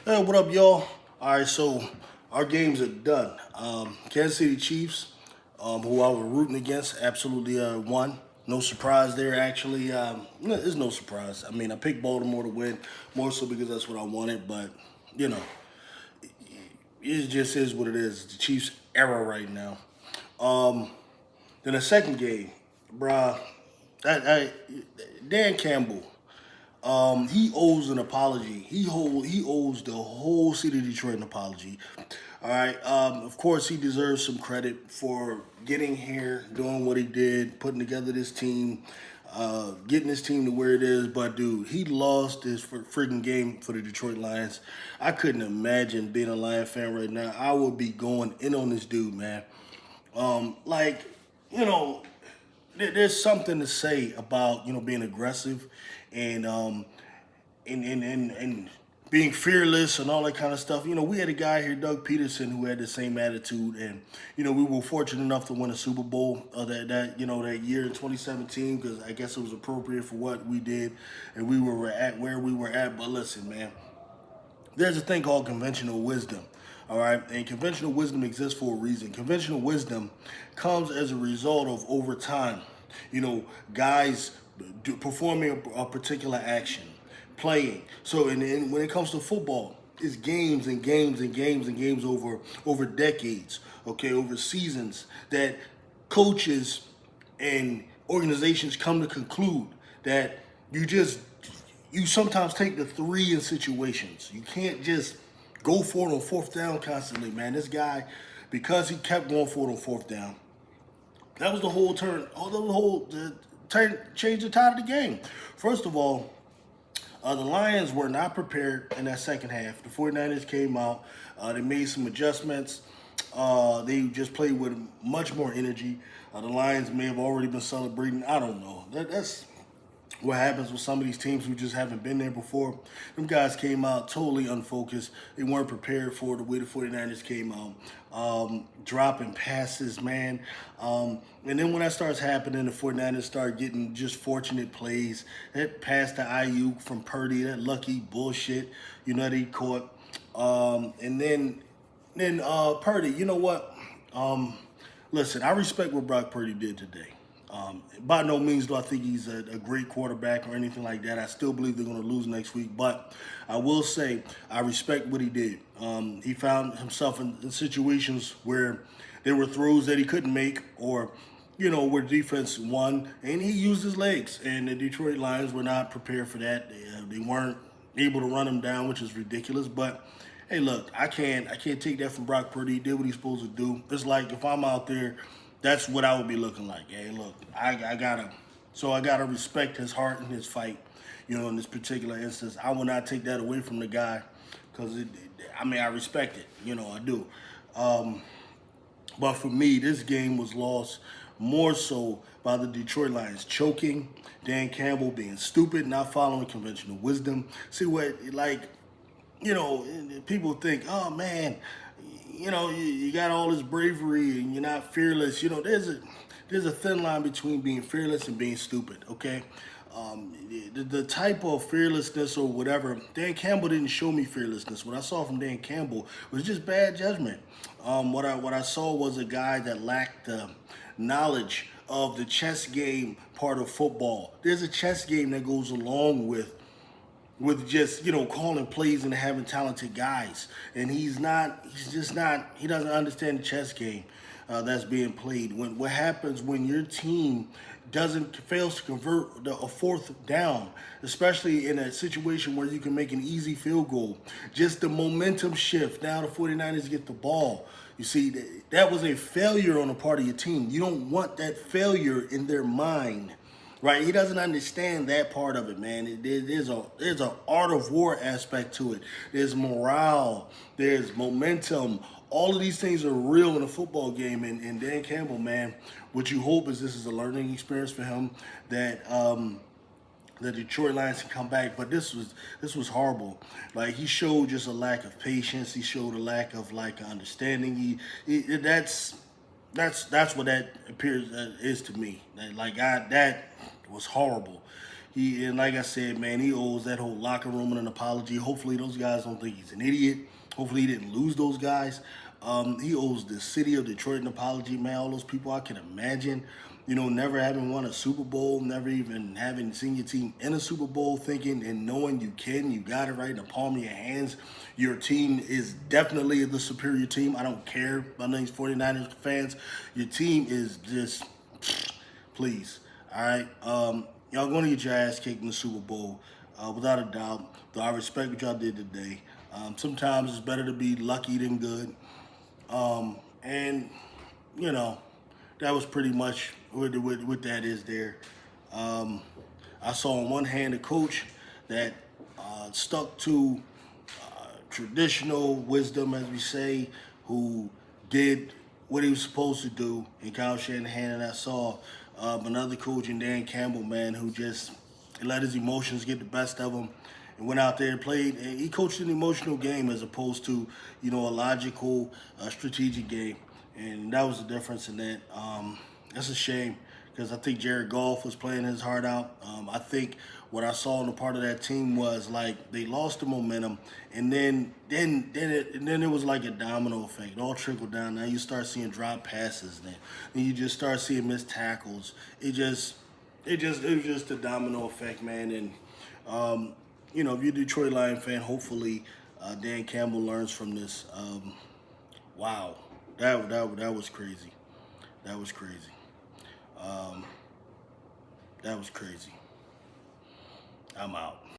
Hey, what up, y'all? All right, so our games are done. Kansas City Chiefs, who I was rooting against, absolutely won. No surprise there, actually. No, there's no surprise. I mean, I picked Baltimore to win, more so because that's what I wanted, but, you know, it just is what it is. It's the Chiefs' era right now. Um, then the second game, bruh, I, Dan Campbell. He owes an apology. He owes the whole city of Detroit an apology. All right. Of course, he deserves some credit for getting here, doing what he did, putting together this team, getting this team to where it is. But dude, he lost his freaking game for the Detroit Lions. I couldn't imagine being a Lion fan right now. I would be going in on this dude, man. Like, you know, there's something to say about being aggressive and and being fearless and all that kind of stuff. We had a guy here, Doug Peterson, who had the same attitude, and we were fortunate enough to win a Super Bowl that year in 2017 because I guess it was appropriate for what we did, and we were at where we were at. But listen, man, there's a thing called conventional wisdom. All right, and conventional wisdom exists for a reason. Conventional wisdom comes as a result of over time. Guys performing a particular action, playing. So, and when it comes to football, it's games and games and games and games over decades. Okay, over seasons that coaches and organizations come to conclude that you just you sometimes take the three in situations. You can't just go for it on fourth down constantly, man. This guy, because he kept going for it on fourth down, that was the whole turn. Oh, the whole turn changed the tide of the game. First of all, the Lions were not prepared in that second half. The 49ers came out. They made some adjustments. They just played with much more energy. The Lions may have already been celebrating. I don't know. That's what happens with some of these teams who just haven't been there before. Them guys came out totally unfocused. They weren't prepared for the way the 49ers came out. Dropping passes, man. And then when that starts happening, the 49ers start getting just fortunate plays. That pass to Ayuk from Purdy, that lucky bullshit, that he caught. And then Purdy, you know what? Listen, I respect what Brock Purdy did today. By no means do I think he's a great quarterback or anything like that. I still believe they're going to lose next week. But I will say I respect what he did. He found himself in situations where there were throws that he couldn't make or, where defense won. And he used his legs. And the Detroit Lions were not prepared for that. They weren't able to run him down, which is ridiculous. But hey, look, I can't take that from Brock Purdy. He did what he's supposed to do. It's like if I'm out there, that's what I would be looking like. Hey, look, I gotta respect his heart and his fight. In this particular instance, I will not take that away from the guy because I respect it. I do. But for me, this game was lost more so by the Detroit Lions choking, Dan Campbell being stupid, not following conventional wisdom. See what people think, oh man, you got all this bravery and you're not fearless. There's a thin line between being fearless and being stupid. Okay, the type of fearlessness or whatever, Dan Campbell didn't show me fearlessness. What I saw from Dan Campbell was just bad judgment. What I saw was a guy that lacked the knowledge of the chess game part of football. There's a chess game that goes along with just calling plays and having talented guys, and he's just not, he doesn't understand the chess game that's being played. What happens when your team fails to convert a fourth down, especially in a situation where you can make an easy field goal, just the momentum shift. Now the 49ers get the ball. You see, that was a failure on the part of your team. You don't want that failure in their mind. Right, he doesn't understand that part of it, man. There's a art of war aspect to it. There's morale. There's momentum. All of these things are real in a football game. And Dan Campbell, man, what you hope is this is a learning experience for him that the Detroit Lions can come back. But this was horrible. Like, he showed just a lack of patience. He showed a lack of understanding. That's what that appears is to me. That was horrible. And like I said, man, he owes that whole locker room an apology. Hopefully those guys don't think he's an idiot. Hopefully he didn't lose those guys. He owes the city of Detroit an apology, man. All those people I can imagine, never having won a Super Bowl, never even having seen your team in a Super Bowl, thinking and knowing you got it right in the palm of your hands. Your team is definitely the superior team. I don't care about these 49ers fans. Your team is just, please. All right. Y'all going to get your ass kicked in the Super Bowl, without a doubt. Though I respect what y'all did today. Sometimes it's better to be lucky than good. And, that was pretty much what that is there. I saw on one hand a coach that stuck to traditional wisdom, as we say, who did what he was supposed to do in Kyle Shanahan, and I saw another coach in Dan Campbell, man, who just let his emotions get the best of him and went out there and played. And he coached an emotional game as opposed to, a logical, strategic game. And that was the difference in that. That's a shame because I think Jared Goff was playing his heart out. I think what I saw on the part of that team was like they lost the momentum, and then it was like a domino effect. It all trickled down. Now you start seeing drop passes, then you just start seeing missed tackles. It was just a domino effect, man. And if you're a Detroit Lion fan, hopefully Dan Campbell learns from this. Wow, that was crazy. That was crazy. That was crazy. I'm out.